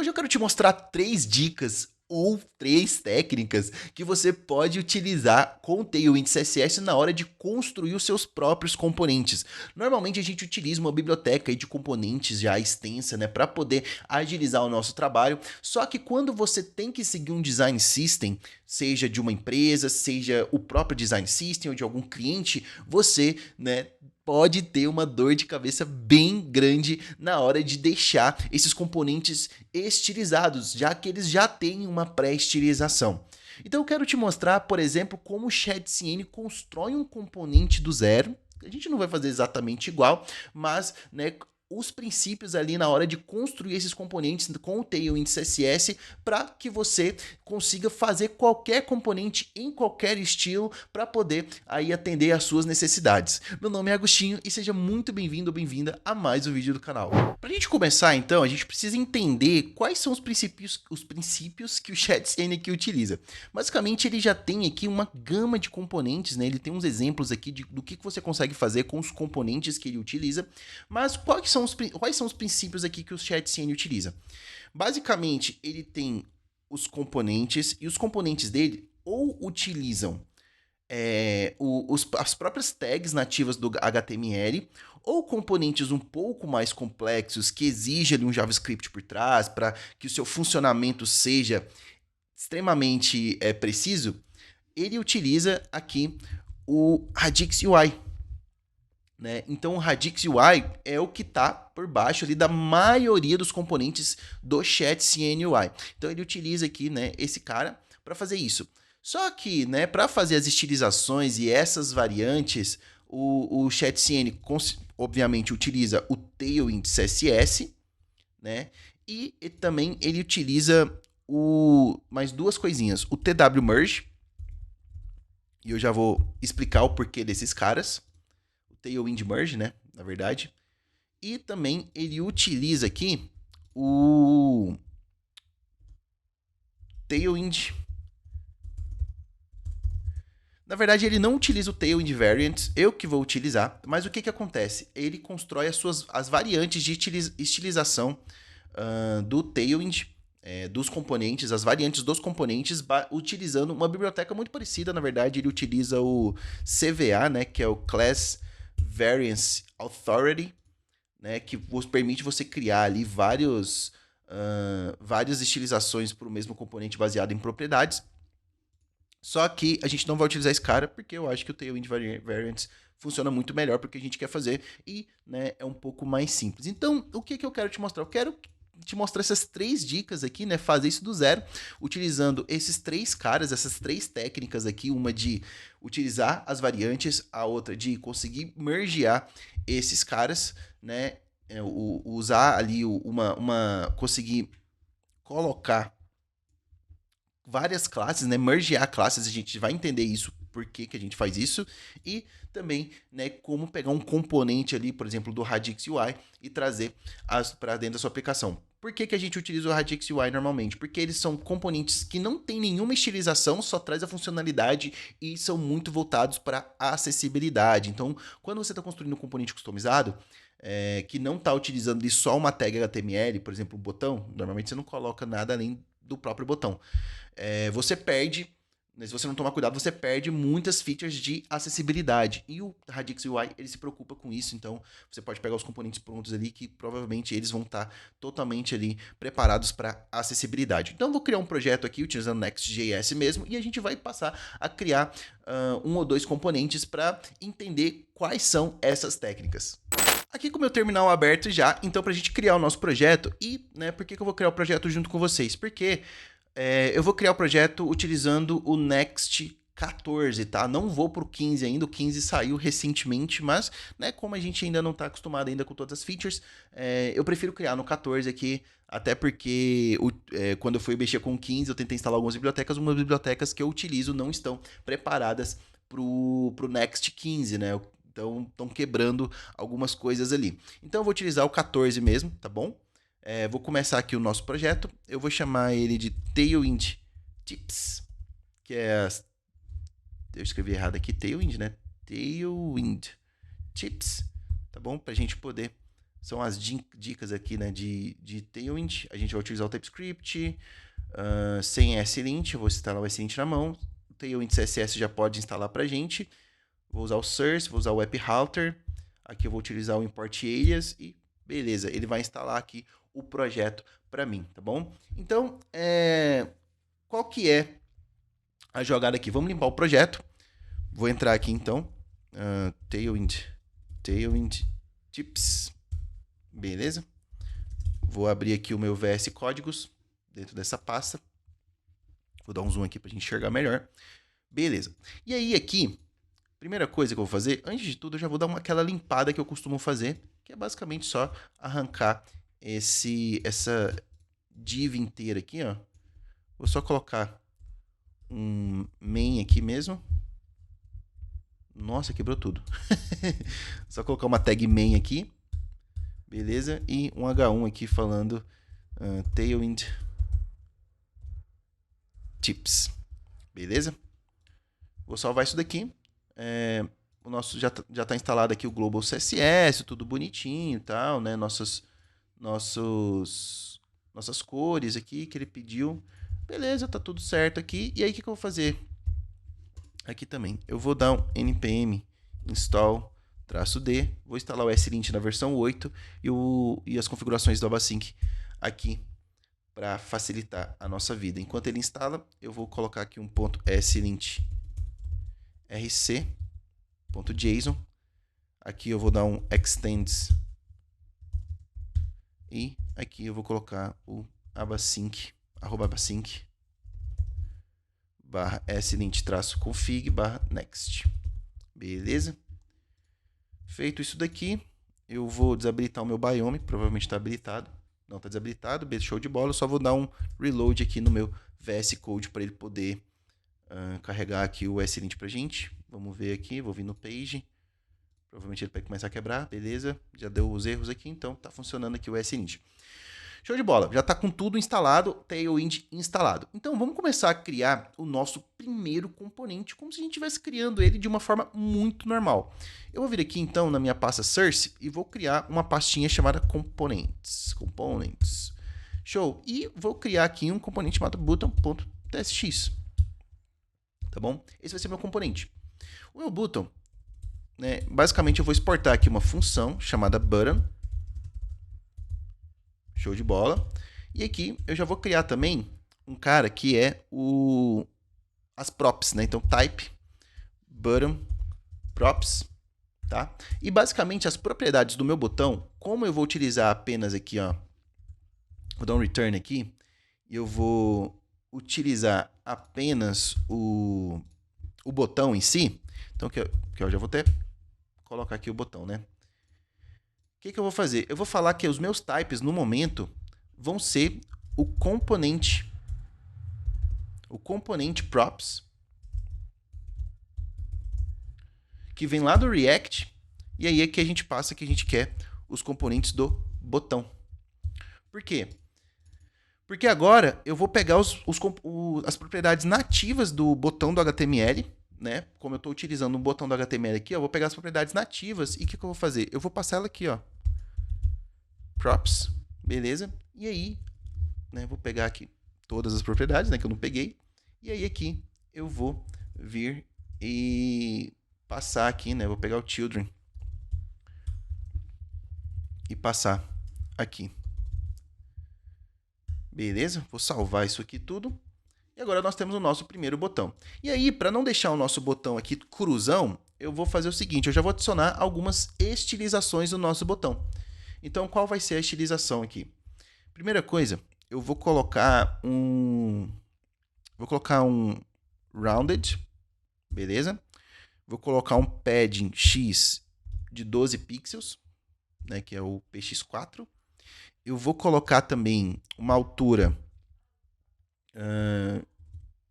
Hoje eu quero te mostrar 3 dicas ou 3 técnicas que você pode utilizar com o Tailwind CSS na hora de construir os seus próprios componentes. Normalmente a gente utiliza uma biblioteca aí de componentes já extensa, né, para poder agilizar o nosso trabalho. Só que quando você tem que seguir um design system, seja de uma empresa, seja o próprio design system ou de algum cliente, você, né, pode ter uma dor de cabeça bem grande na hora de deixar esses componentes estilizados, já que eles já têm uma pré-estilização. Então eu quero te mostrar, por exemplo, como o ShadCN constrói um componente do zero. A gente não vai fazer exatamente igual, mas, né, os princípios ali na hora de construir esses componentes com o Tailwind CSS para que você consiga fazer qualquer componente em qualquer estilo para poder aí atender às suas necessidades. Meu nome é Agostinho e seja muito bem-vindo ou bem-vinda a mais um vídeo do canal. Para a gente começar então, a gente precisa entender quais são os princípios que o ShadCN aqui utiliza. Basicamente ele já tem aqui uma gama de componentes, né? Ele tem uns exemplos aqui do que você consegue fazer com os componentes que ele utiliza, mas quais são os princípios aqui que o ShadCN utiliza? Basicamente, ele tem os componentes, e os componentes dele ou utilizam as próprias tags nativas do HTML, ou componentes um pouco mais complexos que exigem ali um JavaScript por trás para que o seu funcionamento seja extremamente preciso. Ele utiliza aqui o Radix UI. Né? Então o Radix UI é o que está por baixo ali da maioria dos componentes do ShadCN UI. Então ele utiliza aqui, né, esse cara para fazer isso. Só que, né, para fazer as estilizações e essas variantes, o ShadCN obviamente utiliza o Tailwind CSS, né? E também ele utiliza mais duas coisinhas, o TW Merge, e eu já vou explicar o porquê desses caras. Tailwind Merge, né, na verdade. E também ele utiliza aqui o Tailwind. Na verdade, ele não utiliza o Tailwind Variants, eu que vou utilizar, mas o que acontece? Ele constrói as variantes de estilização do Tailwind, dos componentes, as variantes dos componentes, utilizando uma biblioteca muito parecida. Na verdade, ele utiliza o CVA, né, que é o Class Variance Authority, né, que permite você criar ali várias estilizações para o mesmo componente baseado em propriedades. Só que a gente não vai utilizar esse cara porque eu acho que o Tailwind Variants funciona muito melhor porque a gente quer fazer e, né, é um pouco mais simples. Então, o que eu quero te mostrar? Eu quero te mostrar essas 3 dicas aqui, né? Fazer isso do zero, utilizando esses 3 caras, essas 3 técnicas aqui, uma de utilizar as variantes, a outra de conseguir mergear esses caras, né? Usar ali conseguir colocar várias classes, né? Mergear classes, a gente vai entender isso, por que a gente faz isso, e também, né, como pegar um componente ali, por exemplo, do Radix UI e trazer para dentro da sua aplicação. Por que a gente utiliza o Radix UI normalmente? Porque eles são componentes que não tem nenhuma estilização, só traz a funcionalidade e são muito voltados para a acessibilidade. Então, quando você está construindo um componente customizado, que não está utilizando só uma tag HTML, por exemplo, o botão, normalmente você não coloca nada além do próprio botão. Você perde, né, se você não tomar cuidado, você perde muitas features de acessibilidade. E o Radix UI, ele se preocupa com isso, então você pode pegar os componentes prontos ali que provavelmente eles vão estar totalmente ali preparados para acessibilidade. Então eu vou criar um projeto aqui utilizando Next.js mesmo e a gente vai passar a criar um ou dois componentes para entender quais são essas técnicas. Aqui com o meu terminal aberto já, então para a gente criar o nosso projeto e, né, por que eu vou criar o projeto junto com vocês? Porque eu vou criar o projeto utilizando o Next 14, tá? Não vou pro 15 ainda, o 15 saiu recentemente, mas, né, como a gente ainda não está acostumado ainda com todas as features, eu prefiro criar no 14 aqui, até porque quando eu fui mexer com o 15, eu tentei instalar algumas bibliotecas que eu utilizo não estão preparadas pro Next 15, né? Então, estão quebrando algumas coisas ali. Então, eu vou utilizar o 14 mesmo, tá bom? Vou começar aqui o nosso projeto. Eu vou chamar ele de Tailwind Tips, que é... Eu escrevi errado aqui, Tailwind, né? Tailwind Tips, tá bom? Pra gente poder são as dicas aqui, né, de Tailwind. A gente vai utilizar o TypeScript, sem SLint, eu vou instalar o SLint na mão. O Tailwind CSS já pode instalar pra gente. Vou usar o source, vou usar o app router. Aqui eu vou utilizar o import alias e beleza, ele vai instalar aqui o projeto para mim, tá bom? Então, qual que é a jogada aqui? Vamos limpar o projeto. Vou entrar aqui então, Tailwind tips, beleza? Vou abrir aqui o meu VS Códigos dentro dessa pasta. Vou dar um zoom aqui para a gente enxergar melhor. Beleza. E aí aqui, primeira coisa que eu vou fazer, antes de tudo, eu já vou dar aquela limpada que eu costumo fazer, que é basicamente só arrancar essa div inteira aqui, ó. Vou só colocar um main aqui mesmo. Nossa, quebrou tudo. Só colocar uma tag main aqui. Beleza? E um H1 aqui falando Tailwind tips. Beleza? Vou salvar isso daqui. O nosso já tá instalado aqui o Global CSS, tudo bonitinho e tal, né? Nossas cores aqui que ele pediu. Beleza, tá tudo certo aqui. E aí, o que eu vou fazer? Aqui também. Eu vou dar um npm install -d. Vou instalar o SLint na versão 8 e as configurações do Abasync aqui para facilitar a nossa vida. Enquanto ele instala, eu vou colocar aqui um ponto .slint rc.json. Aqui eu vou dar um extends e aqui eu vou colocar o abasync, @abasync /slint-config /next. Beleza? Feito isso daqui, eu vou desabilitar o meu biome, provavelmente está habilitado. Não está desabilitado, show de bola. Eu só vou dar um reload aqui no meu VS Code para ele poder carregar aqui o SLint pra gente. Vamos ver aqui, vou vir no page. Provavelmente ele vai começar a quebrar, beleza. Já deu os erros aqui, então tá funcionando aqui o SLint. Show de bola, já está com tudo instalado, Tailwind instalado. Então vamos começar a criar o nosso primeiro componente, como se a gente estivesse criando ele de uma forma muito normal. Eu vou vir aqui então na minha pasta source e vou criar uma pastinha chamada components. Show! E vou criar aqui um componente chamado button.tsx. Tá bom? Esse vai ser meu componente. O meu button, né, basicamente eu vou exportar aqui uma função chamada button. Show de bola. E aqui eu já vou criar também um cara que é as props, né? Então type button props, tá? E basicamente as propriedades do meu botão, como eu vou utilizar apenas aqui, ó, vou dar um return aqui, e eu vou utilizar apenas o botão em si. Então que eu já vou até colocar aqui o botão, né? O que eu vou fazer? Eu vou falar que os meus types, no momento, vão ser o componente props, que vem lá do React, e aí é que a gente passa que a gente quer os componentes do botão. Por quê? Porque agora eu vou pegar as propriedades nativas do botão do HTML, né? Como eu estou utilizando um botão do HTML aqui, eu vou pegar as propriedades nativas e o que eu vou fazer? Eu vou passar ela aqui, ó. Props, beleza? E aí, né, vou pegar aqui todas as propriedades, né, que eu não peguei. E aí aqui eu vou vir e passar aqui, né, vou pegar o children e passar aqui. Beleza? Vou salvar isso aqui tudo. E agora nós temos o nosso primeiro botão. E aí, para não deixar o nosso botão aqui cruzão, eu vou fazer o seguinte, eu já vou adicionar algumas estilizações no nosso botão. Então, qual vai ser a estilização aqui? Primeira coisa, eu vou colocar um rounded, beleza? Vou colocar um padding X de 12 pixels, né, que é o PX4. Eu vou colocar também uma altura,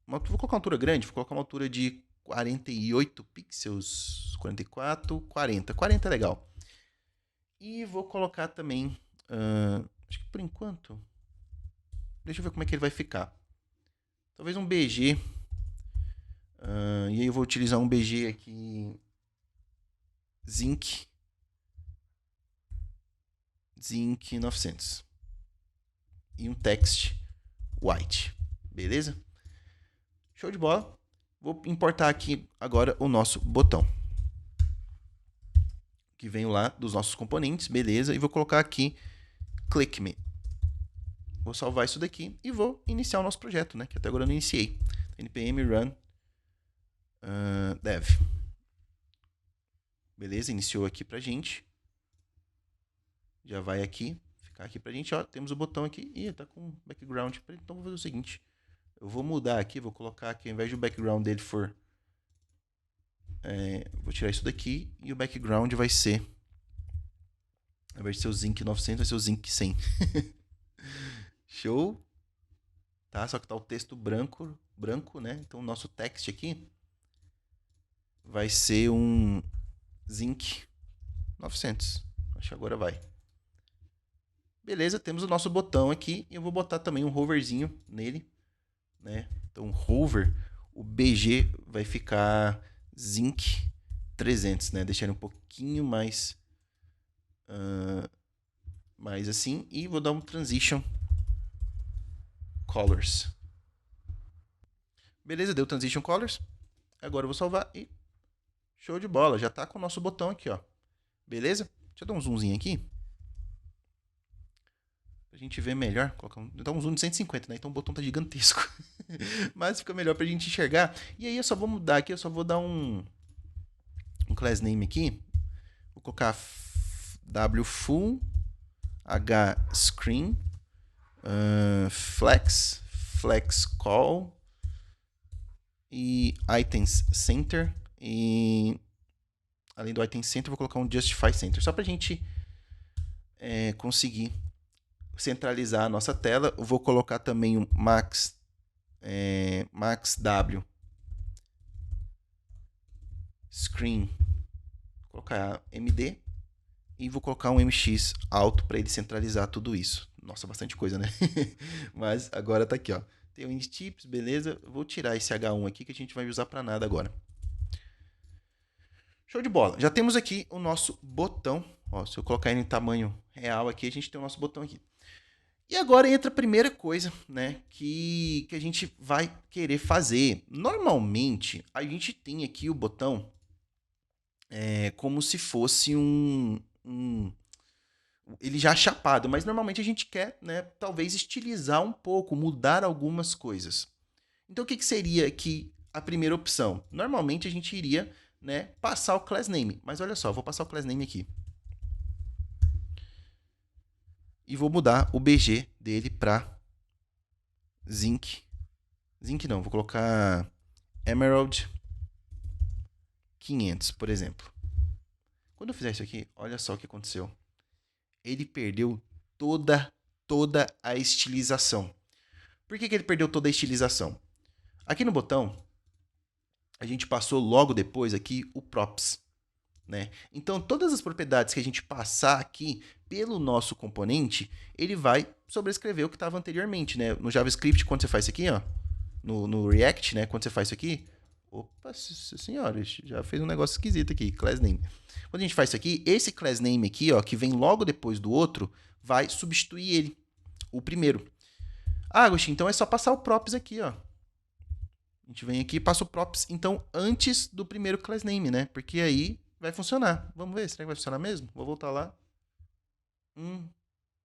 vou colocar uma altura grande, vou colocar uma altura de 48 pixels, 44, 40. 40 é legal. E vou colocar também, acho que por enquanto, deixa eu ver como é que ele vai ficar. Talvez um BG. E aí eu vou utilizar um BG aqui, Zinc. Zinc 900. E um text white. Beleza? Show de bola. Vou importar aqui agora o nosso botão. Que vem lá dos nossos componentes. Beleza. E vou colocar aqui click me. Vou salvar isso daqui e vou iniciar o nosso projeto, né? Que até agora eu não iniciei. npm run dev. Beleza, iniciou aqui pra gente. Já vai aqui, ficar aqui pra gente, ó. Temos o botão aqui. Ih, tá com background. Então vou fazer o seguinte. Eu vou mudar aqui, vou colocar aqui, ao invés do background dele for... vou tirar isso daqui e o background vai ser... Ao invés de ser o Zinc 900, vai ser o Zinc 100. Show. Tá? Só que tá o texto branco, né? Então o nosso text aqui vai ser um Zinc 900. Acho que agora vai. Beleza, temos o nosso botão aqui. E eu vou botar também um hoverzinho nele, né? Então hover, o BG vai ficar Zinc 300, né? Deixar ele um pouquinho mais assim. E vou dar um transition colors. Beleza, deu transition colors. Agora eu vou salvar e show de bola. Já tá com o nosso botão aqui, ó. Beleza? Deixa eu dar um zoomzinho aqui. Pra gente ver melhor. Dá um zoom de 150, né? Então o botão tá gigantesco. Mas fica melhor pra gente enxergar. E aí eu só vou mudar aqui. Eu só vou dar um class name aqui. Vou colocar wfull hscreen flex call e items center. E além do item center, vou colocar um justify center. Só pra gente conseguir centralizar a nossa tela. Eu vou colocar também um max w screen, vou colocar md e vou colocar um mx alto para ele centralizar tudo isso. Nossa, bastante coisa, né? Mas agora tá aqui, ó. Tem o indtips, beleza? Eu vou tirar esse H1 aqui que a gente vai usar para nada agora. Show de bola. Já temos aqui o nosso botão. Ó, se eu colocar ele em tamanho real aqui, a gente tem o nosso botão aqui. E agora entra a primeira coisa, né, que a gente vai querer fazer. Normalmente, a gente tem aqui o botão como se fosse ele já chapado, mas normalmente a gente quer, né, talvez estilizar um pouco, mudar algumas coisas. Então, o que seria aqui a primeira opção? Normalmente a gente iria, né, passar o class name, mas olha só, vou passar o class name aqui. E vou mudar o BG dele para Zinc. Zinc não, vou colocar Emerald 500, por exemplo. Quando eu fizer isso aqui, olha só o que aconteceu. Ele perdeu toda a estilização. Por que ele perdeu toda a estilização? Aqui no botão, a gente passou logo depois aqui o props, né? Então, todas as propriedades que a gente passar aqui pelo nosso componente, ele vai sobrescrever o que estava anteriormente, né? No JavaScript, quando você faz isso aqui, ó, no React, né? Quando você faz isso aqui, opa, senhora, já fez um negócio esquisito aqui, class name. Quando a gente faz isso aqui, esse class name aqui, ó, que vem logo depois do outro, vai substituir ele, o primeiro. Ah, Agostinho, então é só passar o props aqui, ó. A gente vem aqui e passa o props, então, antes do primeiro class name, né? Porque aí vai funcionar. Vamos ver, será que vai funcionar mesmo? Vou voltar lá.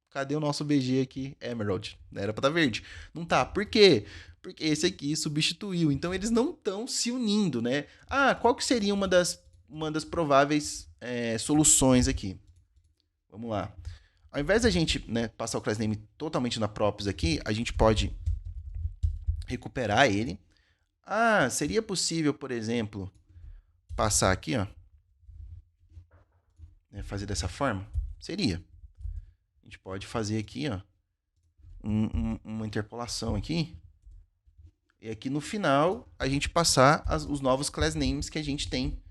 Cadê o nosso BG aqui? Emerald. Era pra estar verde. Não tá. Por quê? Porque esse aqui substituiu. Então, eles não estão se unindo, né? Ah, qual que seria uma das prováveis soluções aqui? Vamos lá. Ao invés da gente, né, passar o class name totalmente na props aqui, a gente pode recuperar ele. Ah, seria possível, por exemplo, passar aqui, ó. Fazer dessa forma? Seria. A gente pode fazer aqui, ó, uma interpolação aqui. E aqui no final, a gente passar os novos class names que a gente tem,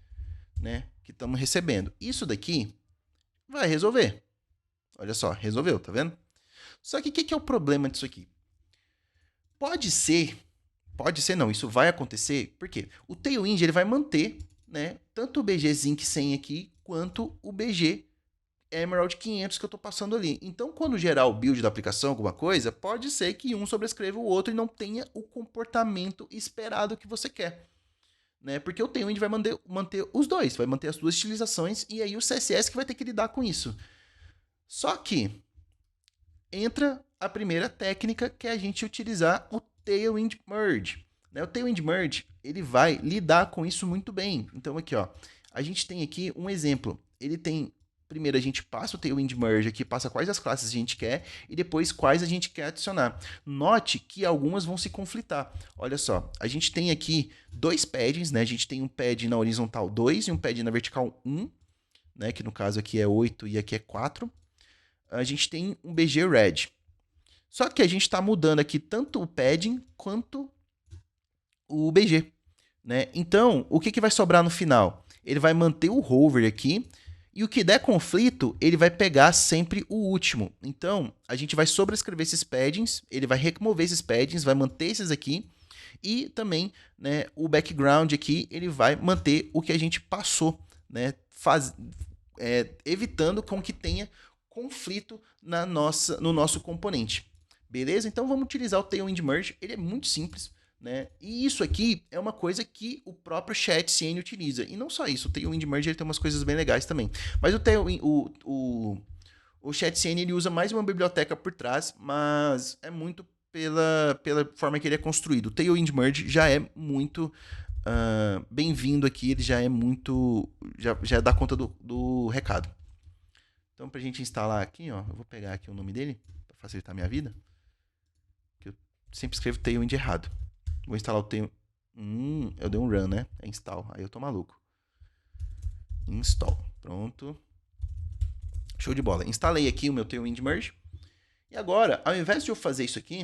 né, que estamos recebendo. Isso daqui vai resolver. Olha só, resolveu, tá vendo? Só que o que é o problema disso aqui? Pode ser não, isso vai acontecer, porque o Tailwind ele vai manter, né, tanto o BG Zinc 100 aqui, quanto o BG Emerald 500 que eu estou passando ali. Então, quando gerar o build da aplicação, alguma coisa, pode ser que um sobrescreva o outro e não tenha o comportamento esperado que você quer. Né? Porque o Tailwind vai manter os dois, vai manter as duas estilizações, e aí o CSS que vai ter que lidar com isso. Só que entra a primeira técnica, que é a gente utilizar o Tailwind Merge. Né? O Tailwind Merge, ele vai lidar com isso muito bem. Então aqui, ó, a gente tem aqui um exemplo. Ele tem, primeiro a gente passa o Tailwind Merge aqui, passa quais as classes a gente quer e depois quais a gente quer adicionar. Note que algumas vão se conflitar. Olha só, a gente tem aqui dois paddings, né? A gente tem um pad na horizontal 2 e um pad na vertical 1, né? Que no caso aqui é 8 e aqui é 4. A gente tem um BG Red. Só que a gente está mudando aqui tanto o padding quanto o BG. Né? Então, o que vai sobrar no final? Ele vai manter o hover aqui, e o que der conflito, ele vai pegar sempre o último. Então, a gente vai sobrescrever esses paddings, ele vai remover esses paddings, vai manter esses aqui, e também, né, o background aqui, ele vai manter o que a gente passou, né, evitando com que tenha conflito no nosso componente. Beleza? Então, vamos utilizar o Tailwind Merge, ele é muito simples. Né? E isso aqui é uma coisa que o próprio ChatCN utiliza. E não só isso, o Tailwind Merge ele tem umas coisas bem legais também. Mas o ChatCN ele usa mais uma biblioteca por trás, mas é muito pela forma que ele é construído. O Tailwind Merge já é muito bem-vindo aqui, ele já é muito... já dá conta do recado. Então, para a gente instalar aqui, ó, eu vou pegar aqui o nome dele, para facilitar a minha vida, que eu sempre escrevo Tailwind errado. Vou instalar o Tailwind. Eu dei um run, né? É install. Aí eu tô maluco. Install. Pronto. Show de bola. Instalei aqui o meu Tailwind Merge. E agora, ao invés de eu fazer isso aqui,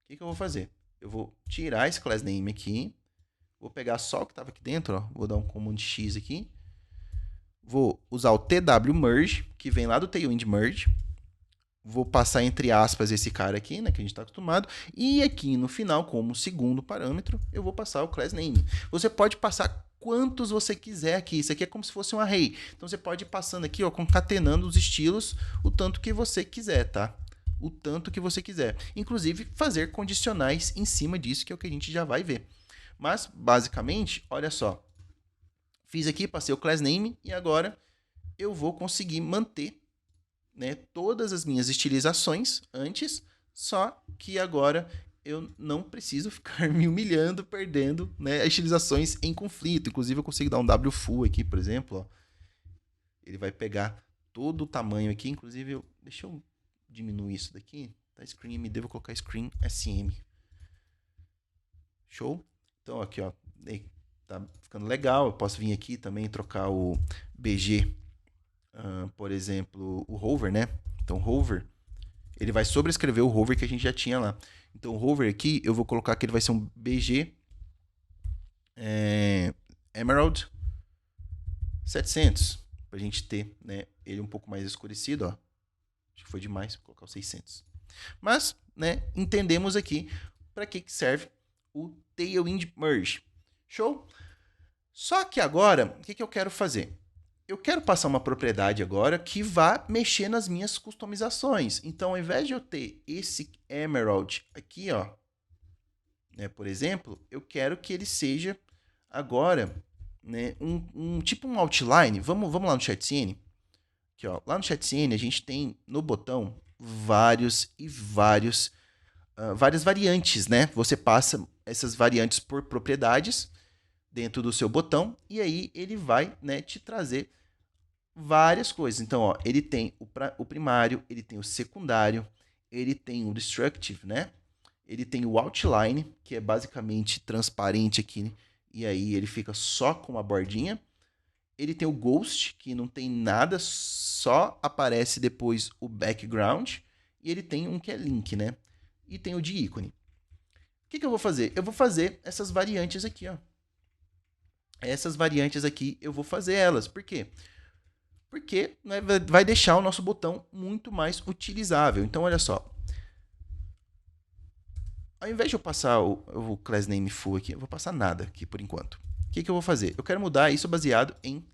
o que eu vou fazer? Eu vou tirar esse class name aqui. Vou pegar só o que estava aqui dentro. Ó. Vou dar um Command X aqui. Vou usar o TW Merge, que vem lá do Tailwind Merge. Vou passar entre aspas esse cara aqui, né, que a gente está acostumado, e aqui no final, como segundo parâmetro, eu vou passar o class name. Você pode passar quantos você quiser aqui, isso aqui é como se fosse um array. Então você pode ir passando aqui, ó, concatenando os estilos o tanto que você quiser, tá? O tanto que você quiser. Inclusive fazer condicionais em cima disso, que é o que a gente já vai ver. Mas, basicamente, olha só. Fiz aqui, passei o class name e agora eu vou conseguir manter, né, todas as minhas estilizações antes, só que agora eu não preciso ficar me humilhando, perdendo, né, as estilizações em conflito. Inclusive eu consigo dar um W full aqui, por exemplo. Ó. Ele vai pegar todo o tamanho aqui. Inclusive, deixa eu diminuir isso daqui. Tá screen MD, vou colocar screen SM. Show? Então aqui, ó, tá ficando legal. Eu posso vir aqui também trocar o BG. Por exemplo, o hover, né? Então, hover, ele vai sobrescrever o hover que a gente já tinha lá. Então, o hover aqui, eu vou colocar que ele vai ser um BG Emerald 700, pra gente ter, né, ele um pouco mais escurecido, ó. Acho que foi demais, vou colocar o 600. Mas, né, entendemos aqui para que serve o Tailwind Merge. Show? Só que agora, o que eu quero fazer? Eu quero passar uma propriedade agora que vá mexer nas minhas customizações. Então, ao invés de eu ter esse Emerald aqui, ó, né, por exemplo, eu quero que ele seja agora, né, tipo um outline. Vamos lá no ChatCN. Aqui, ó, lá no ChatCN a gente tem no botão várias variantes, né? Você passa essas variantes por propriedades dentro do seu botão e aí ele vai, né, te trazer várias coisas. Então, ó, ele tem o primário, ele tem o secundário, ele tem o destructive, né? Ele tem o outline, que é basicamente transparente aqui, e aí ele fica só com a bordinha. Ele tem o ghost, que não tem nada, só aparece depois o background. E ele tem um que é link, né? E tem o de ícone. O que eu vou fazer? Eu vou fazer essas variantes aqui, ó. Essas variantes aqui, eu vou fazer elas. Por quê? Porque, né, vai deixar o nosso botão muito mais utilizável. Então, olha só. Ao invés de eu passar o class name full aqui, eu vou passar nada aqui por enquanto. O que eu vou fazer? Eu quero mudar isso baseado em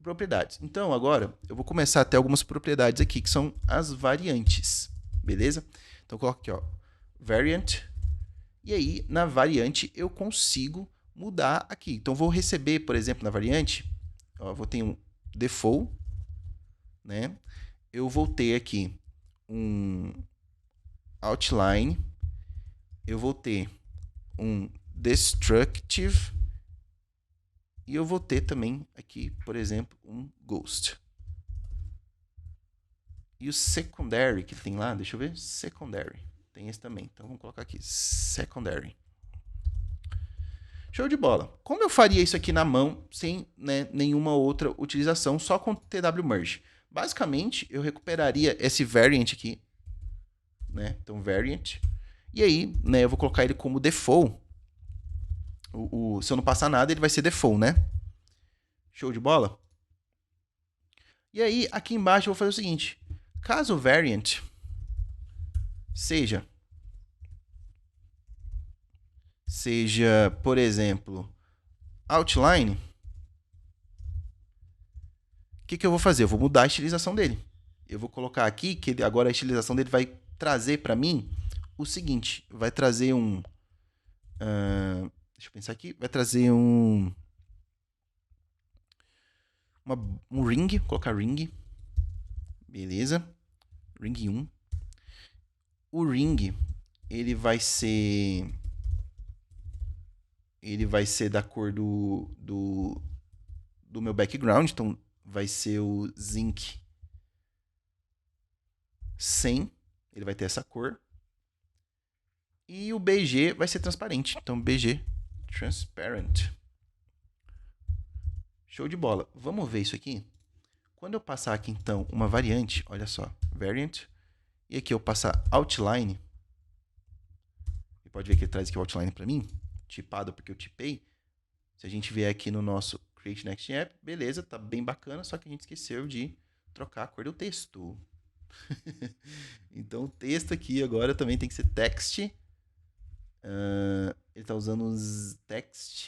propriedades. Então, agora, eu vou começar a ter algumas propriedades aqui, que são as variantes, beleza? Então, eu coloco aqui, ó, variant, e aí, na variante, eu consigo mudar aqui. Então, vou receber, por exemplo, na variante, ó, vou ter um default, né? Eu vou ter aqui um outline, eu vou ter um destructive, e eu vou ter também aqui, por exemplo, um ghost. E o secondary que tem lá, deixa eu ver, secondary. Tem esse também, então vamos colocar aqui, secondary. Show de bola. Como eu faria isso aqui na mão, sem, né, nenhuma outra utilização, só com TW Merge? Basicamente, eu recuperaria esse variant aqui, né? Então, variant. E aí, né, eu vou colocar ele como default. Se eu não passar nada, ele vai ser default, né? Show de bola? E aí, aqui embaixo, eu vou fazer o seguinte. Caso o variant seja, por exemplo, outline, o que eu vou fazer? Eu vou mudar a estilização dele. Eu vou colocar aqui que agora a estilização dele vai trazer para mim o seguinte. Vai trazer um... deixa eu pensar aqui. Vai trazer um ring. Vou colocar ring. Beleza. Ring 1. O ring, ele vai ser da cor do meu background. Então, vai ser o zinc 100. Ele vai ter essa cor. E o BG vai ser transparente. Então, BG transparent. Show de bola. Vamos ver isso aqui? Quando eu passar aqui, então, uma variante, olha só, variant, e aqui eu passar outline, e pode ver que ele traz aqui o outline para mim, tipado porque eu tipei. Se a gente vier aqui no nosso Create Next App, beleza, tá bem bacana, só que a gente esqueceu de trocar a cor do texto. Então, o texto aqui agora também tem que ser text. Ele está usando os text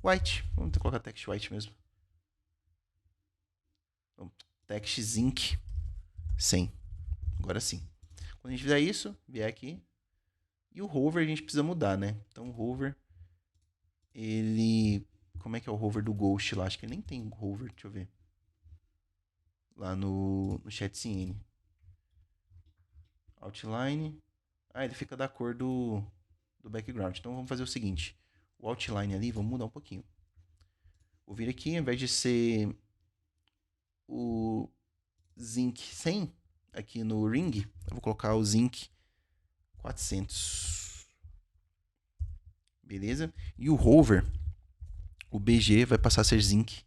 white. Vamos colocar text white mesmo. Text zinc 100. Agora sim. Quando a gente fizer isso, vier aqui. E o hover a gente precisa mudar, né? Então o hover, ele... Como é que é o hover do Ghost lá? Acho que ele nem tem hover, deixa eu ver. Lá no chat CN. Outline. Ele fica da cor do background. Então vamos fazer o seguinte. O outline ali, vamos mudar um pouquinho. Vou vir aqui, ao invés de ser o zinc 100 aqui no ring, eu vou colocar o zinc 400. Beleza? E o hover, o BG vai passar a ser zinc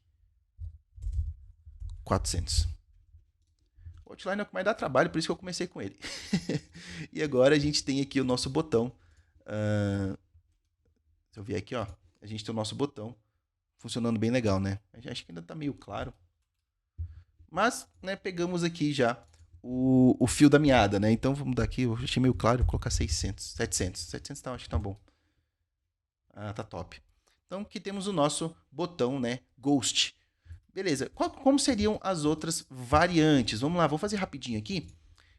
400. O outline é o que mais dá trabalho, por isso que eu comecei com ele. E agora a gente tem aqui o nosso botão. Se eu vier aqui, ó, a gente tem o nosso botão funcionando bem legal, né? Acho que ainda tá meio claro. Mas, né, pegamos aqui já o fio da meada, né? Então, vamos dar aqui, eu achei meio claro, vou colocar 600, 700. 700 tá, acho que tá bom. Tá top. Então, aqui temos o nosso botão, né, Ghost. Beleza, como seriam as outras variantes? Vamos lá, vamos fazer rapidinho aqui.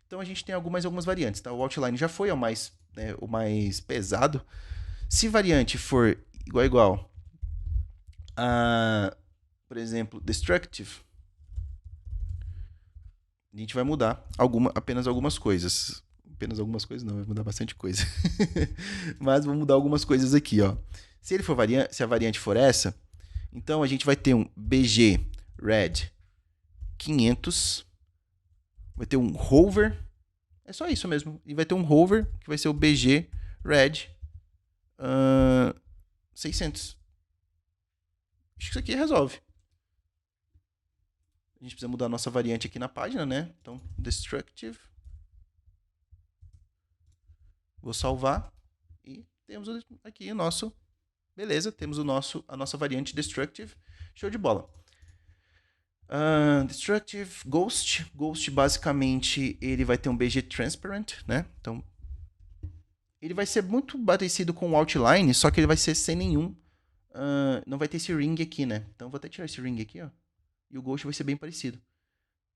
Então, a gente tem algumas variantes, tá? O outline já foi o mais pesado. Se variante for igual a, por exemplo, destructive, a gente vai mudar apenas algumas coisas. Apenas algumas coisas não, vai mudar bastante coisa. Mas vamos mudar algumas coisas aqui, ó. Se a variante for essa, então a gente vai ter um BG red 500, vai ter um hover, é só isso mesmo, e vai ter um hover que vai ser o BG red 600. Acho que isso aqui resolve. A gente precisa mudar a nossa variante aqui na página, né? Então, destructive. Vou salvar. E temos aqui o nosso... Beleza, temos a nossa variante destructive. Show de bola. Destructive Ghost. Ghost, basicamente, ele vai ter um BG transparent, né? Então, ele vai ser muito parecido com o outline, só que ele vai ser sem nenhum não vai ter esse ring aqui, né? Então, vou até tirar esse ring aqui, ó. E o ghost vai ser bem parecido.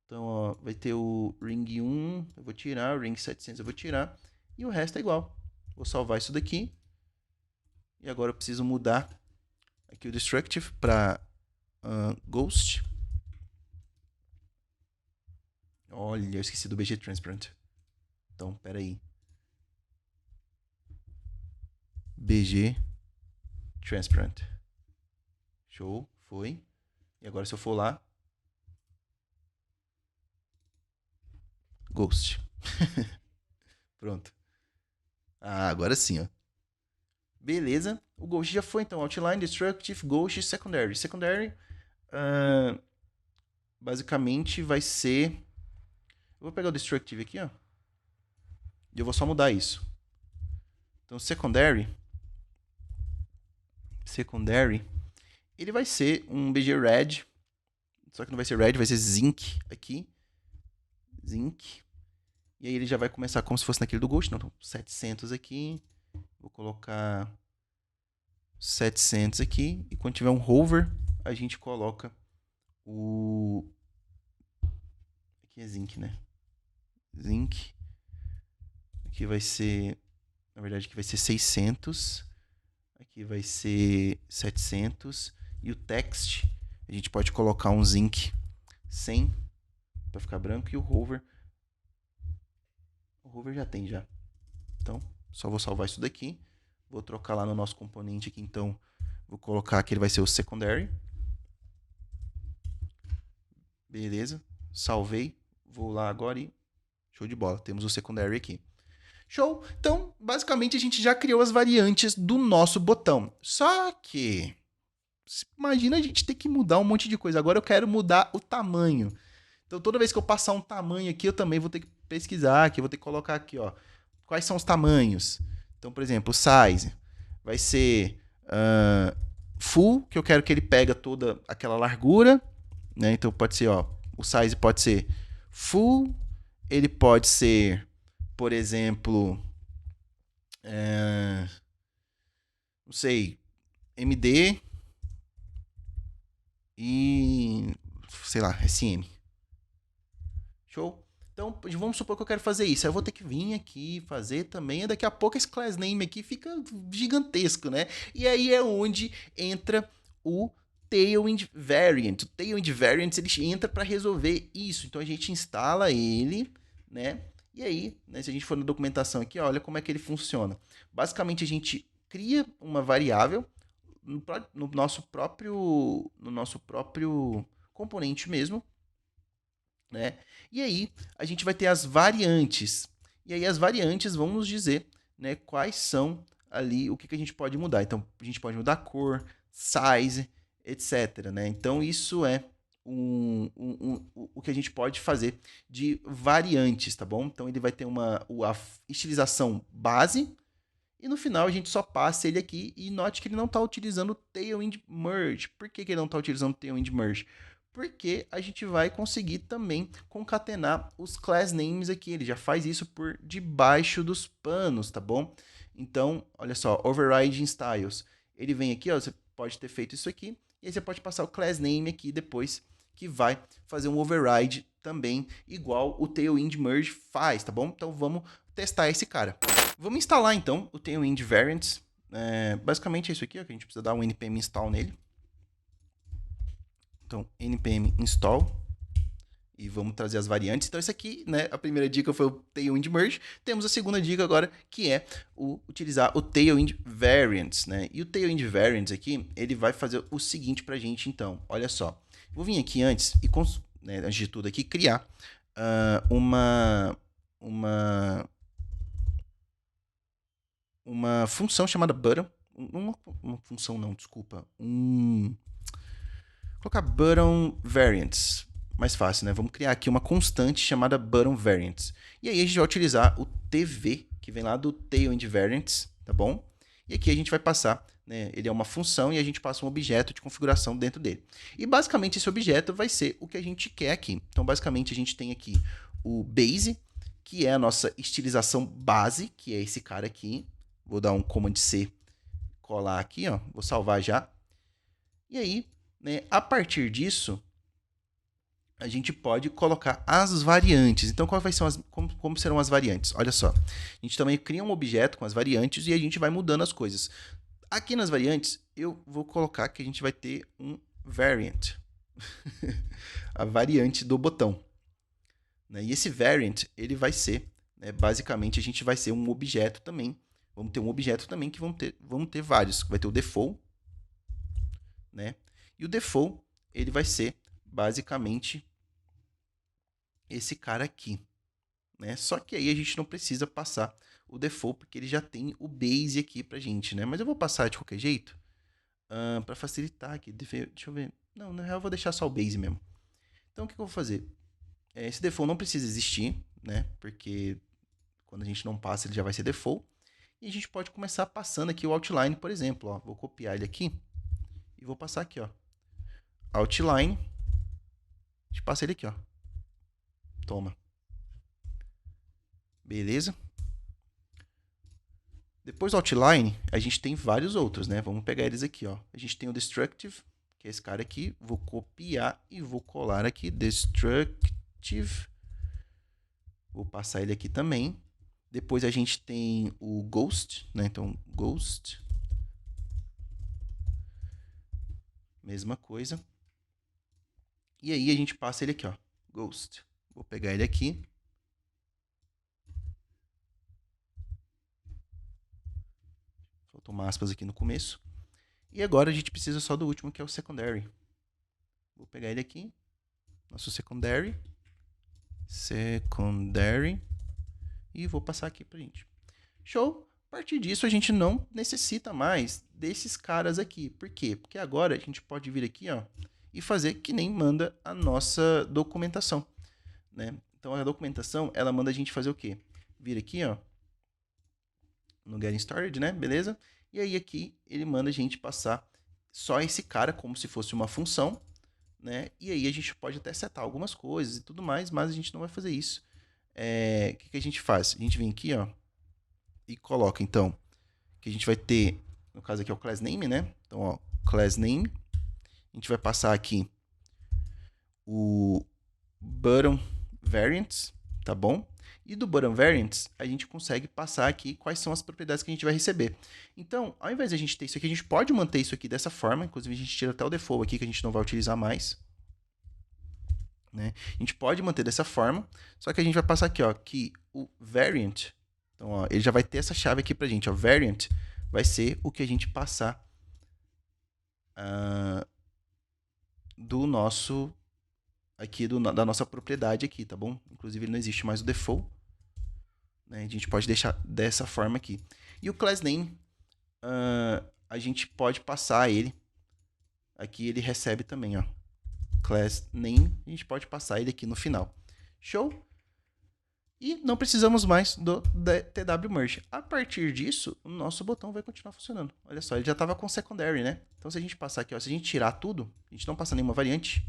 Então, ó, vai ter o ring 1, eu vou tirar, o ring 700 eu vou tirar. E o resto é igual. Vou salvar isso daqui. E agora eu preciso mudar aqui o Destructive para Ghost. Olha, eu esqueci do BG Transparent. Então, pera aí. BG Transparent. Show, foi. E agora se eu for lá... Ghost. Pronto. Agora sim, ó. Beleza. O Ghost já foi, então. Outline, Destructive, Ghost, Secondary. Secondary, basicamente, vai ser... Eu vou pegar o Destructive aqui, ó. E eu vou só mudar isso. Então, Secondary, ele vai ser um BG Red. Só que não vai ser Red, vai ser Zinc aqui. Zinc. E aí ele já vai começar como se fosse naquele do Ghost. Não, então 700 aqui. Vou colocar 700 aqui. E quando tiver um hover, a gente coloca o... Aqui é Zinc, né? Zinc. Aqui vai ser... Na verdade, aqui vai ser 600. Aqui vai ser 700. E o text, a gente pode colocar um Zinc 100 para ficar branco. E o hover... O hover já tem já. Então, só vou salvar isso daqui. Vou trocar lá no nosso componente aqui, então. Vou colocar que ele vai ser o secondary. Beleza. Salvei. Vou lá agora e... Show de bola. Temos o secondary aqui. Show. Então, basicamente, a gente já criou as variantes do nosso botão. Só que... Imagina a gente ter que mudar um monte de coisa. Agora eu quero mudar o tamanho. Então, toda vez que eu passar um tamanho aqui, eu também vou ter que pesquisar aqui. Vou ter que colocar aqui, ó. Quais são os tamanhos? Então, por exemplo, o size vai ser full, que eu quero que ele pega toda aquela largura, né? Então, pode ser, ó, o size pode ser full, ele pode ser, por exemplo, não sei, MD e, sei lá, SM. Show? Então, vamos supor que eu quero fazer isso. Aí eu vou ter que vir aqui fazer também. E daqui a pouco esse class name aqui fica gigantesco, né? E aí é onde entra o Tailwind Variant. O Tailwind Variant, ele entra para resolver isso. Então, a gente instala ele, né? E aí, né, se a gente for na documentação aqui, olha como é que ele funciona. Basicamente, a gente cria uma variável no nosso próprio componente mesmo, né? E aí a gente vai ter as variantes. E aí as variantes vão nos dizer, né, quais são ali, o que a gente pode mudar. Então a gente pode mudar a cor, size, etc. Né? Então isso é o que a gente pode fazer de variantes, tá bom? Então ele vai ter a estilização base. E no final a gente só passa ele aqui e note que ele não está utilizando o Tailwind Merge. Por que ele não está utilizando o Tailwind Merge? Porque a gente vai conseguir também concatenar os class names aqui. Ele já faz isso por debaixo dos panos, tá bom? Então, olha só, Overriding Styles. Ele vem aqui, ó, você pode ter feito isso aqui, e aí você pode passar o class name aqui depois, que vai fazer um override também, igual o Tailwind Merge faz, tá bom? Então vamos testar esse cara. Vamos instalar então o Tailwind Variants. Basicamente é isso aqui, ó, que a gente precisa dar um npm install nele. Então, npm install. E vamos trazer as variantes. Então, isso aqui, né? A primeira dica foi o Tailwind Merge. Temos a segunda dica agora, que é utilizar o Tailwind Variants, né? E o Tailwind Variants aqui, ele vai fazer o seguinte pra gente, então. Olha só. Vou vir aqui antes, né, antes de tudo aqui, criar uma função chamada button. Uma função não, desculpa. Vou colocar button variants. Mais fácil, né? Vamos criar aqui uma constante chamada button variants. E aí a gente vai utilizar o TV, que vem lá do Tailwind Variants, tá bom? E aqui a gente vai passar, né? Ele é uma função e a gente passa um objeto de configuração dentro dele. E basicamente esse objeto vai ser o que a gente quer aqui. Então basicamente a gente tem aqui o base, que é a nossa estilização base, que é esse cara aqui. Vou dar um Command C, colar aqui, ó. Vou salvar já. E aí, né, a partir disso, a gente pode colocar as variantes. Então, como serão as variantes? Olha só, a gente também cria um objeto com as variantes e a gente vai mudando as coisas. Aqui nas variantes, eu vou colocar que a gente vai ter um variant. A variante do botão. Né? E esse variant, ele vai ser, né, basicamente, a gente vai ser um objeto também. Vamos ter um objeto também que vamos ter vários. Vai ter o default, né? E o default, ele vai ser basicamente esse cara aqui, né? Só que aí a gente não precisa passar o default, porque ele já tem o base aqui pra gente, né? Mas eu vou passar de qualquer jeito, para facilitar aqui. Deixa eu ver. Não, na real eu vou deixar só o base mesmo. Então o que eu vou fazer? Esse default não precisa existir, né? Porque quando a gente não passa, ele já vai ser default. E a gente pode começar passando aqui o outline, por exemplo. Ó. Vou copiar ele aqui e vou passar aqui, ó. Outline. A gente passa ele aqui, ó. Toma. Beleza? Depois do outline, a gente tem vários outros, né? Vamos pegar eles aqui, ó. A gente tem o destructive, que é esse cara aqui. Vou copiar e vou colar aqui. Destructive. Vou passar ele aqui também. Depois a gente tem o ghost, né? Então, ghost. Mesma coisa. E aí a gente passa ele aqui, ó. Ghost. Vou pegar ele aqui. Faltou uma aspas aqui no começo. E agora a gente precisa só do último, que é o secondary. Vou pegar ele aqui. Nosso secondary. Secondary. E vou passar aqui pra gente. Show! A partir disso, a gente não necessita mais desses caras aqui. Por quê? Porque agora a gente pode vir aqui, ó, e fazer que nem manda a nossa documentação, né? Então, a documentação, ela manda a gente fazer o quê? Vir aqui, ó, no Getting Started, né? Beleza? E aí aqui, ele manda a gente passar só esse cara como se fosse uma função, né? E aí a gente pode até setar algumas coisas e tudo mais, mas a gente não vai fazer isso. O que a gente faz? A gente vem aqui, ó, e coloca, então, que a gente vai ter, no caso aqui é o class name, né? Então, ó, class name. A gente vai passar aqui o button variants, tá bom? E do button variants, a gente consegue passar aqui quais são as propriedades que a gente vai receber. Então, ao invés de a gente ter isso aqui, a gente pode manter isso aqui dessa forma. Inclusive, a gente tira até o default aqui, que a gente não vai utilizar mais. Né? A gente pode manter dessa forma, só que a gente vai passar aqui, ó, que o variant, então, ó, ele já vai ter essa chave aqui pra gente, ó, variant vai ser o que a gente passar do nosso, aqui, da nossa propriedade aqui, tá bom? Inclusive, ele não existe mais o default, né? A gente pode deixar dessa forma aqui. E o class name, a gente pode passar ele, aqui ele recebe também, ó, class name, a gente pode passar ele aqui no final. Show? E não precisamos mais do TW Merge. A partir disso, o nosso botão vai continuar funcionando. Olha só, ele já estava com secondary, né? Então, se a gente passar aqui, ó, se a gente tirar tudo, a gente não passa nenhuma variante,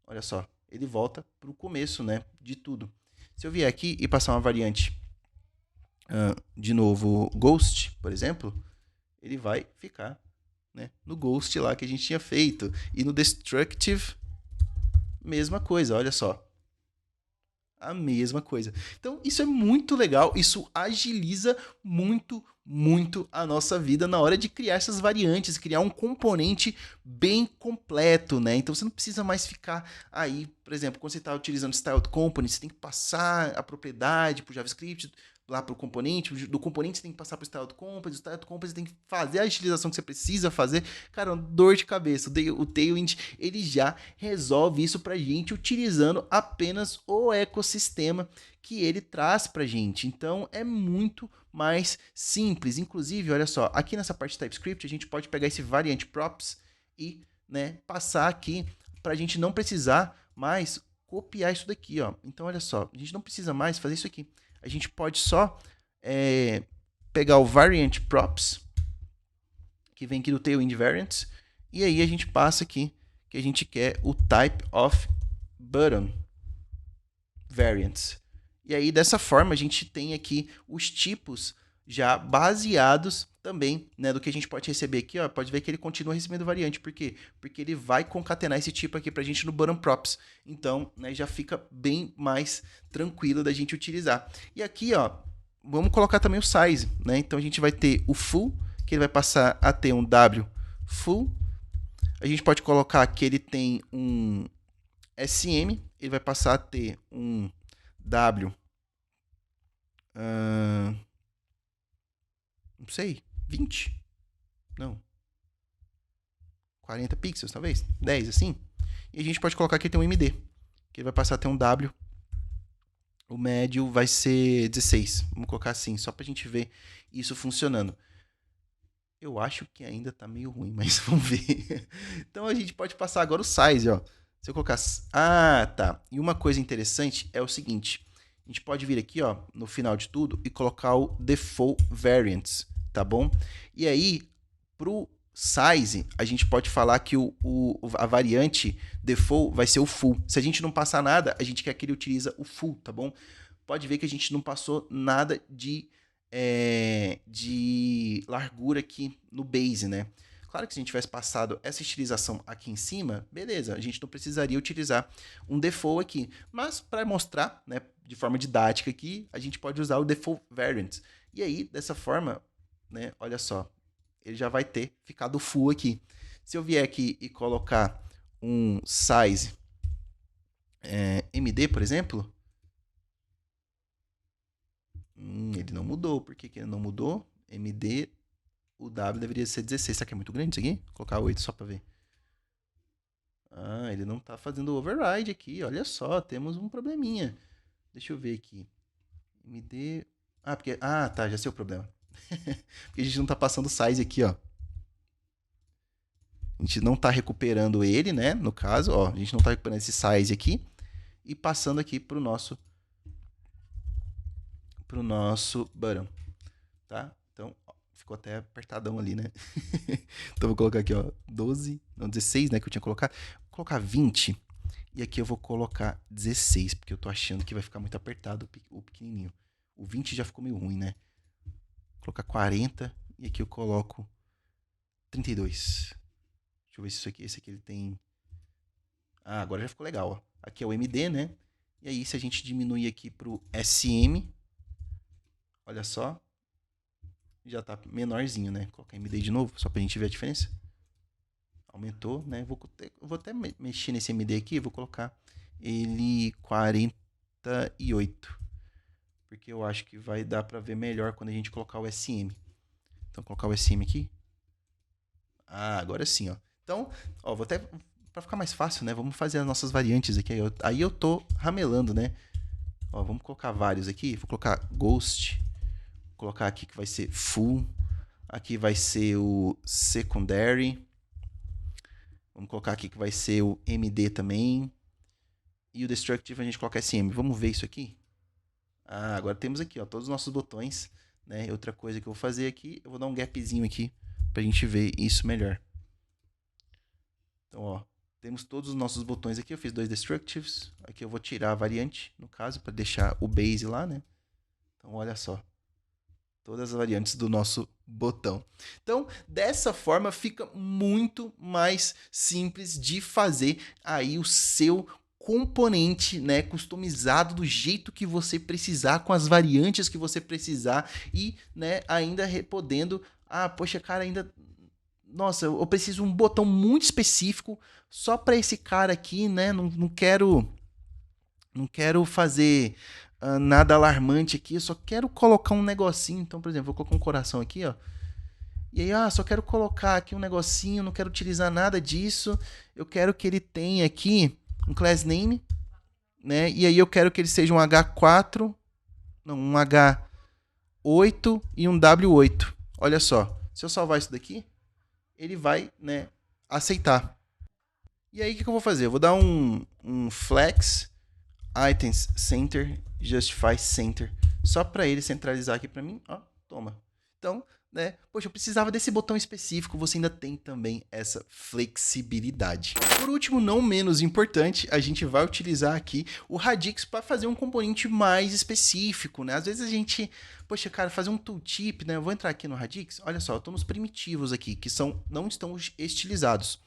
olha só, ele volta para o começo, né, de tudo. Se eu vier aqui e passar uma variante, de novo, Ghost, por exemplo, ele vai ficar, né, no Ghost lá que a gente tinha feito. E no Destructive, mesma coisa, olha só. A mesma coisa. Então, isso é muito legal, isso agiliza muito, muito a nossa vida na hora de criar essas variantes, criar um componente bem completo, né? Então, você não precisa mais ficar aí, por exemplo, quando você está utilizando Styled Component, você tem que passar a propriedade para o JavaScript, lá para o componente, do componente você tem que passar para o Styled Component, do Styled Component você tem que fazer a utilização que você precisa fazer. Cara, dor de cabeça. O Tailwind, ele já resolve isso pra gente utilizando apenas o ecossistema que ele traz pra gente. Então, é muito mais simples. Inclusive, olha só, aqui nessa parte de TypeScript, a gente pode pegar esse variant props e, né, passar aqui pra gente não precisar mais copiar isso daqui, ó. Então, olha só, a gente não precisa mais fazer isso aqui. A gente pode só pegar o variant props, que vem aqui do Tailwind Variants, e aí a gente passa aqui que a gente quer o type of button variants. E aí, dessa forma, a gente tem aqui os tipos já baseados também, né, do que a gente pode receber aqui, ó, pode ver que ele continua recebendo variante, por quê? Porque ele vai concatenar esse tipo aqui pra gente no bottom props, então, né, já fica bem mais tranquilo da gente utilizar. E aqui, ó, vamos colocar também o size, né, então a gente vai ter o full, que ele vai passar a ter um W full, a gente pode colocar que ele tem um SM, ele vai passar a ter um W, não sei, 20? Não. 40 pixels, talvez? 10, assim? E a gente pode colocar que ele tem um MD, que ele vai passar a ter um W. O médio vai ser 16. Vamos colocar assim, só pra gente ver isso funcionando. Eu acho que ainda tá meio ruim, mas vamos ver. Então a gente pode passar agora o size, ó. Se eu colocar... Ah, tá. E uma coisa interessante é o seguinte. A gente pode vir aqui, ó, no final de tudo e colocar o default variants, tá bom? E aí, pro size, a gente pode falar que a variante default vai ser o full. Se a gente não passar nada, a gente quer que ele utiliza o full, tá bom? Pode ver que a gente não passou nada de largura aqui no base, né? Claro que se a gente tivesse passado essa estilização aqui em cima, beleza, a gente não precisaria utilizar um default aqui. Mas para mostrar, né, de forma didática aqui, a gente pode usar o default variant. E aí, dessa forma, né, olha só, ele já vai ter ficado full aqui. Se eu vier aqui e colocar um size MD, por exemplo, ele não mudou. Por que ele não mudou? MD, o W deveria ser 16. Será que é muito grande isso aqui? Vou colocar 8 só para ver. Ah, ele não tá fazendo override aqui. Olha só, temos um probleminha. Deixa eu ver aqui. MD... Ah, tá, já sei o problema. Porque a gente não tá passando size aqui, ó. A gente não tá recuperando ele, né? No caso, ó, a gente não tá recuperando esse size aqui e passando aqui pro nosso button, tá? Então, ó, ficou até apertadão ali, né? Então vou colocar aqui, ó, 12, não, 16, né, que eu tinha colocado. Vou colocar 20 e aqui eu vou colocar 16, porque eu tô achando que vai ficar muito apertado o pequenininho. O 20 já ficou meio ruim, né? Vou colocar 40 e aqui eu coloco 32. Deixa eu ver se isso aqui, esse aqui ele tem... Ah, agora já ficou legal, ó. Aqui é o MD, né? E aí se a gente diminuir aqui pro SM, olha só, já tá menorzinho, né? Vou colocar MD de novo, só pra gente ver a diferença. Aumentou, né? Vou até mexer nesse MD aqui, vou colocar ele 48. Porque eu acho que vai dar pra ver melhor quando a gente colocar o SM. Então, colocar o SM aqui. Ah, agora sim, ó. Então, ó, vou até... Pra ficar mais fácil, né? Vamos fazer as nossas variantes aqui. Aí eu tô ramelando, né? Ó, vamos colocar vários aqui. Vou colocar Ghost. Vou colocar aqui que vai ser Full. Aqui vai ser o Secondary. Vamos colocar aqui que vai ser o MD também. E o Destructive a gente coloca SM. Vamos ver isso aqui? Ah, agora temos aqui, ó, todos os nossos botões, né? Outra coisa que eu vou fazer aqui, eu vou dar um gapzinho aqui pra gente ver isso melhor. Então, ó, temos todos os nossos botões aqui. Eu fiz 2 Destructives. Aqui eu vou tirar a variante, no caso, para deixar o base lá, né? Então, olha só. Todas as variantes do nosso botão. Então, dessa forma, fica muito mais simples de fazer aí o seu componente, né, customizado do jeito que você precisar, com as variantes que você precisar e, né, ainda podendo, poxa, cara, ainda... Nossa, eu preciso de um botão muito específico só para esse cara aqui, né? Não quero fazer nada alarmante aqui, eu só quero colocar um negocinho. Então, por exemplo, vou colocar um coração aqui, ó. E aí, só quero colocar aqui um negocinho, não quero utilizar nada disso. Eu quero que ele tenha aqui um class name, né? E aí eu quero que ele seja um H4, não, um H8 e um W8. Olha só, se eu salvar isso daqui, ele vai, né, aceitar. E aí, o que eu vou fazer? Eu vou dar um flex items center justify center só para ele centralizar aqui para mim. Ó, toma. Então, né? Poxa, eu precisava desse botão específico, você ainda tem também essa flexibilidade. Por último, não menos importante, a gente vai utilizar aqui o Radix para fazer um componente mais específico, né? Às vezes a gente, poxa, cara, fazer um tooltip, né? Eu vou entrar aqui no Radix, olha só, eu tô nos primitivos aqui, que não estão estilizados.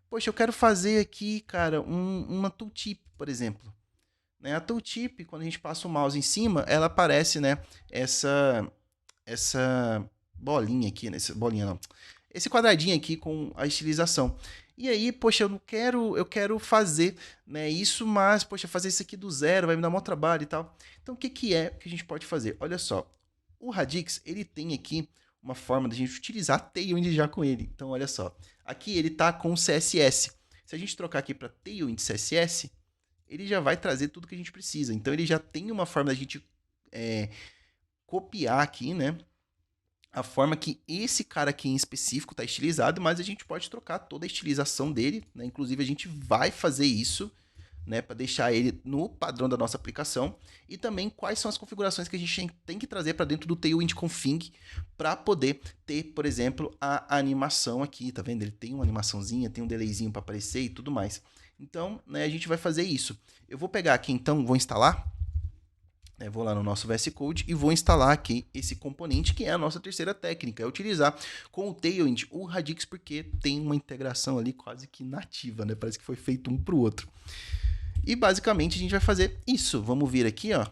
Poxa, eu quero fazer aqui, cara, uma tooltip, por exemplo. Né? A tooltip, quando a gente passa o mouse em cima, ela aparece, né? Essa bolinha aqui, né? Bolinha não. Esse quadradinho aqui com a estilização. E aí, poxa, eu quero fazer, né, isso, mas, poxa, fazer isso aqui do zero vai me dar maior trabalho e tal. Então, o que que a gente pode fazer? Olha só, o Radix, ele tem aqui uma forma da gente utilizar Tailwind já com ele. Então, olha só, aqui ele tá com CSS. Se a gente trocar aqui para Tailwind CSS, ele já vai trazer tudo que a gente precisa. Então, ele já tem uma forma da gente copiar aqui, né, a forma que esse cara aqui em específico está estilizado, mas a gente pode trocar toda a estilização dele, né? Inclusive a gente vai fazer isso, né, para deixar ele no padrão da nossa aplicação, e também quais são as configurações que a gente tem que trazer para dentro do Tailwind Config para poder ter, por exemplo, a animação aqui, tá vendo? Ele tem uma animaçãozinha, tem um delayzinho para aparecer e tudo mais. Então, né, a gente vai fazer isso. Eu vou pegar aqui então, vou instalar. Vou lá no nosso VS Code e vou instalar aqui esse componente, que é a nossa terceira técnica, é utilizar com o Tailwind o Radix, porque tem uma integração ali quase que nativa, né? Parece que foi feito um para o outro. E basicamente a gente vai fazer isso. Vamos vir aqui, ó,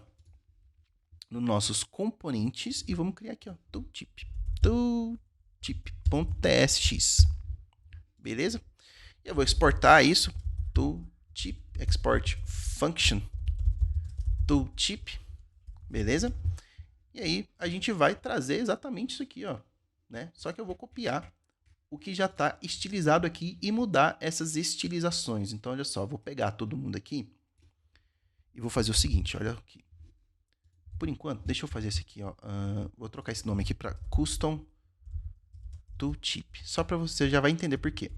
nos nossos componentes e vamos criar aqui, ó, tooltip.tsx. Beleza? Eu vou exportar isso, tooltip export function tooltip. Beleza? E aí a gente vai trazer exatamente isso aqui, ó, né? Só que eu vou copiar o que já está estilizado aqui e mudar essas estilizações. Então, olha só, vou pegar todo mundo aqui e vou fazer o seguinte, olha aqui. Por enquanto, deixa eu fazer esse aqui, ó. Vou trocar esse nome aqui para Custom Tooltip, só para você já vai entender por quê.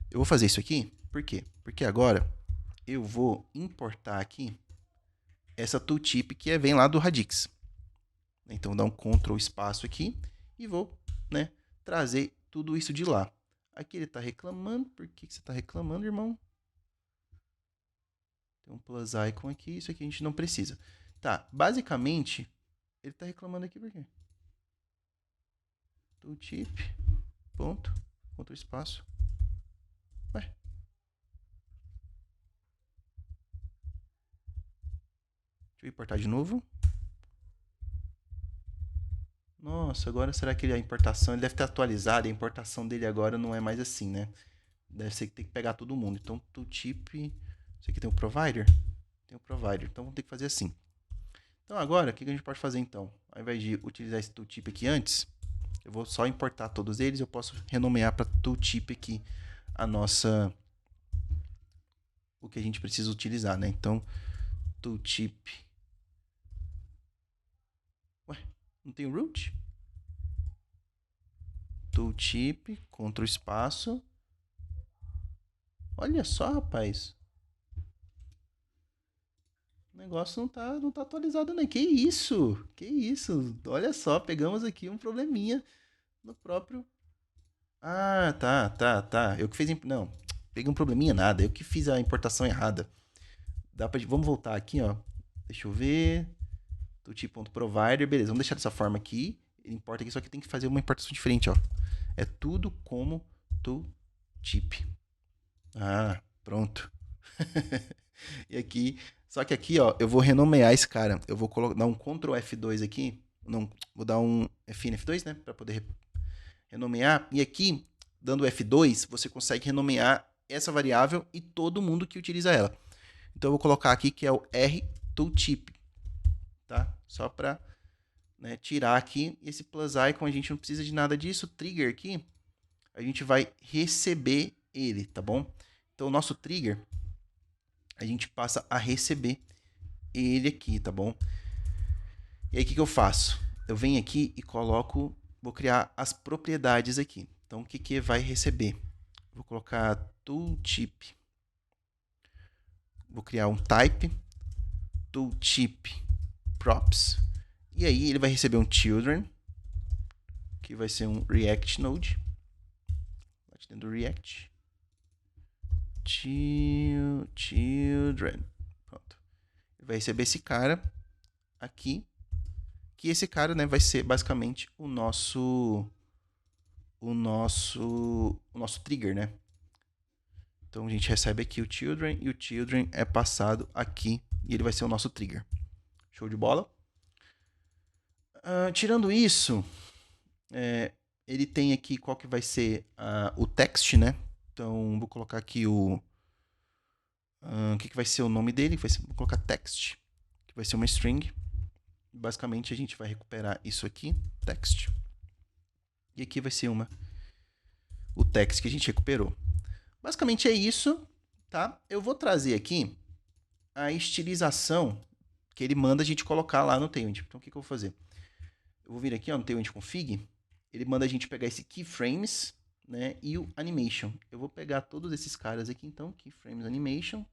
Eu vou fazer isso aqui, por quê? Porque agora eu vou importar aqui essa tooltip que vem lá do Radix. Então, vou dar um Ctrl espaço aqui e vou, né, trazer tudo isso de lá. Aqui ele está reclamando. Por que você está reclamando, irmão? Tem um plus icon aqui. Isso aqui a gente não precisa. Tá, basicamente, ele está reclamando aqui por quê? Tooltip, ponto, Ctrl espaço. Ué. Deixa eu importar de novo. Nossa, agora será que a importação... Ele deve ter atualizado. A importação dele agora não é mais assim, né? Deve ser que tem que pegar todo mundo. Então, tooltip... Isso aqui tem um provider? Tem um provider. Então, vamos ter que fazer assim. Então, agora, o que a gente pode fazer, então? Ao invés de utilizar esse tooltip aqui antes, eu vou só importar todos eles. Eu posso renomear para tooltip aqui a nossa... O que a gente precisa utilizar, né? Então, tooltip... Ué, não tem root? Tooltip, Ctrl espaço. Olha só, rapaz. O negócio não tá atualizado, né? Que isso? Que isso? Olha só, pegamos aqui um probleminha no próprio... Ah, tá. Eu que fiz... Não, peguei um probleminha nada. Eu que fiz a importação errada. Vamos voltar aqui, ó. Deixa eu ver. Tooltip.provider. Beleza, vamos deixar dessa forma aqui. Ele importa aqui, só que tem que fazer uma importação diferente, ó. É tudo como tooltip. Ah, pronto. E aqui... Só que aqui, ó, eu vou renomear esse cara. Eu vou dar um Ctrl F2 aqui. Não, vou dar um F2, né? Para poder renomear. E aqui, dando F2, você consegue renomear essa variável e todo mundo que utiliza ela. Então, eu vou colocar aqui que é o RTooltip. Tá? Só para, né, tirar aqui esse plus icon. A gente não precisa de nada disso. Trigger aqui, a gente vai receber ele, tá bom? Então, o nosso trigger... a gente passa a receber ele aqui, tá bom? E aí, o que eu faço? Eu venho aqui e coloco... Vou criar as propriedades aqui. Então, o que vai receber? Vou colocar tooltip. Vou criar um type. Tooltip props. E aí, ele vai receber um children. que vai ser um React Node. Bate dentro do React. Children. Pronto. Ele vai receber esse cara aqui. Que esse cara, né, vai ser basicamente o nosso trigger, né? Então a gente recebe aqui o children e o children é passado aqui e ele vai ser o nosso trigger. Show de bola? Tirando isso, ele tem aqui qual que vai ser o text, né? Então vou colocar aqui o que vai ser o nome dele? Vou colocar text, que vai ser uma string. Basicamente a gente vai recuperar isso aqui, text. E aqui vai ser o text que a gente recuperou. Basicamente é isso, tá? Eu vou trazer aqui a estilização que ele manda a gente colocar lá no Tailwind. Então, o que eu vou fazer? Eu vou vir aqui ó, no Tailwind Config. Ele manda a gente pegar esse Keyframes, né? E o Animation. Eu vou pegar todos esses caras aqui, então. Keyframes Animation.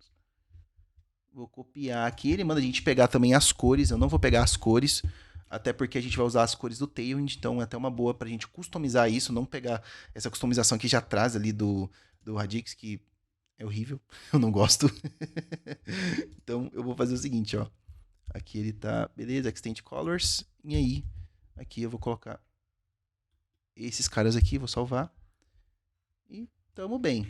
Vou copiar aqui. Ele manda a gente pegar também as cores. Eu não vou pegar as cores, até porque a gente vai usar as cores do Tailwind. Então, é até uma boa pra gente customizar isso. Não pegar essa customização que já traz ali do Radix, que é horrível. Eu não gosto. Então, eu vou fazer o seguinte, ó. Aqui ele tá, beleza, Extend Colors. E aí, aqui eu vou colocar esses caras aqui, vou salvar. E tamo bem.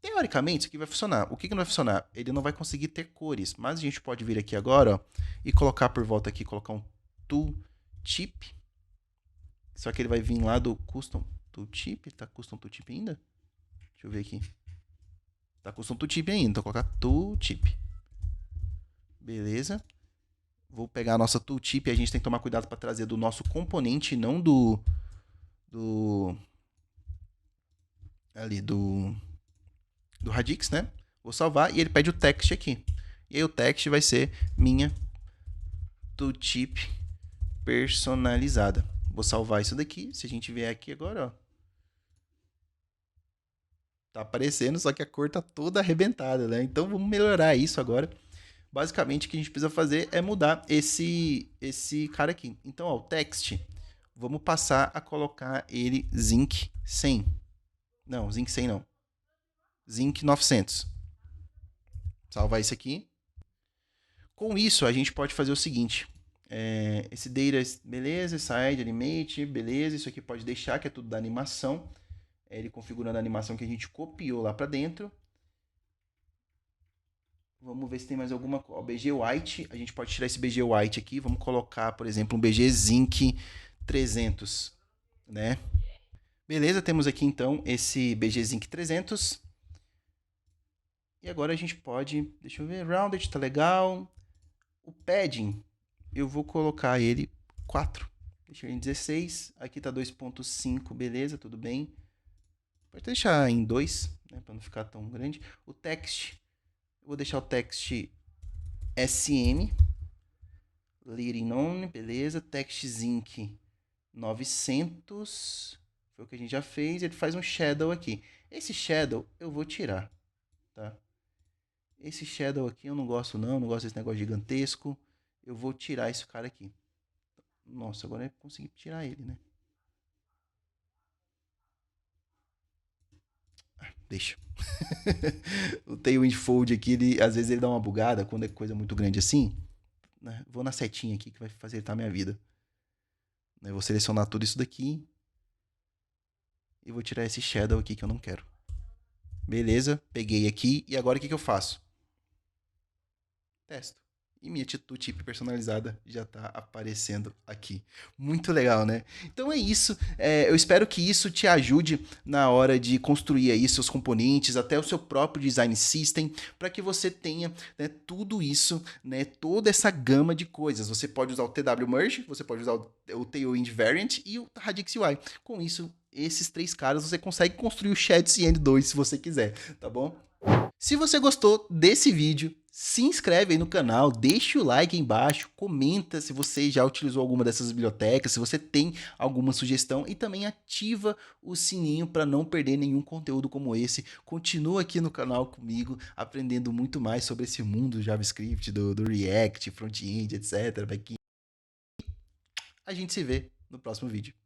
Teoricamente, isso aqui vai funcionar. O que não vai funcionar? Ele não vai conseguir ter cores. Mas a gente pode vir aqui agora, ó, e colocar por volta aqui, colocar um Tooltip. Só que ele vai vir lá do Custom Tooltip. Tá Custom Tooltip ainda? Deixa eu ver aqui. Tá Custom Tooltip ainda, então vou colocar Tooltip. Beleza. Vou pegar a nossa tooltip e a gente tem que tomar cuidado para trazer do nosso componente, não do Radix, né? Vou salvar e ele pede o text aqui. E aí o text vai ser minha tooltip personalizada. Vou salvar isso daqui. Se a gente vier aqui agora, ó, tá aparecendo, só que a cor tá toda arrebentada, né? Então vamos melhorar isso agora. Basicamente, o que a gente precisa fazer é mudar esse cara aqui. Então, ó, o text, vamos passar a colocar ele Zinc 100. Não, Zinc 100 não. Zinc 900. Salvar isso aqui. Com isso, a gente pode fazer o seguinte. Esse data, beleza, side, animate, beleza. Isso aqui pode deixar, que é tudo da animação. Ele configurando a animação que a gente copiou lá para dentro. Vamos ver se tem mais alguma coisa. BG White, a gente pode tirar esse BG White aqui. Vamos colocar, por exemplo, um BG Zinc 300, né? Beleza, temos aqui então esse BG Zinc 300. E agora a gente pode, deixa eu ver, Rounded tá legal. O padding, eu vou colocar ele 4. Deixa eu ir em 16. Aqui tá 2.5, beleza, tudo bem. Pode deixar em 2, né, para não ficar tão grande. O text, eu vou deixar o text SM, leading on, beleza. Text Zinc 900, foi o que a gente já fez. Ele faz um shadow aqui. Esse shadow eu vou tirar, tá? Esse shadow aqui eu não gosto não gosto desse negócio gigantesco. Eu vou tirar esse cara aqui. Nossa, agora eu consegui tirar ele, né? Deixa. O Tailwind Fold aqui, às vezes ele dá uma bugada quando é coisa muito grande assim. Né? Vou na setinha aqui que vai facilitar a minha vida. Eu vou selecionar tudo isso daqui. E vou tirar esse shadow aqui que eu não quero. Beleza, peguei aqui. E agora o que eu faço? Testo. E minha tooltip personalizada já está aparecendo aqui. Muito legal, né? Então é isso. Eu espero que isso te ajude na hora de construir aí seus componentes, até o seu próprio design system, para que você tenha, né, tudo isso, né, toda essa gama de coisas. Você pode usar o TW Merge, você pode usar o Tailwind Variant e o Radix UI. Com isso, esses 3 caras, você consegue construir o Shed CN2 se você quiser, tá bom? Se você gostou desse vídeo, se inscreve aí no canal, deixa o like aí embaixo, comenta se você já utilizou alguma dessas bibliotecas, se você tem alguma sugestão e também ativa o sininho para não perder nenhum conteúdo como esse. Continua aqui no canal comigo, aprendendo muito mais sobre esse mundo do JavaScript, do React, front-end, etc. A gente se vê no próximo vídeo.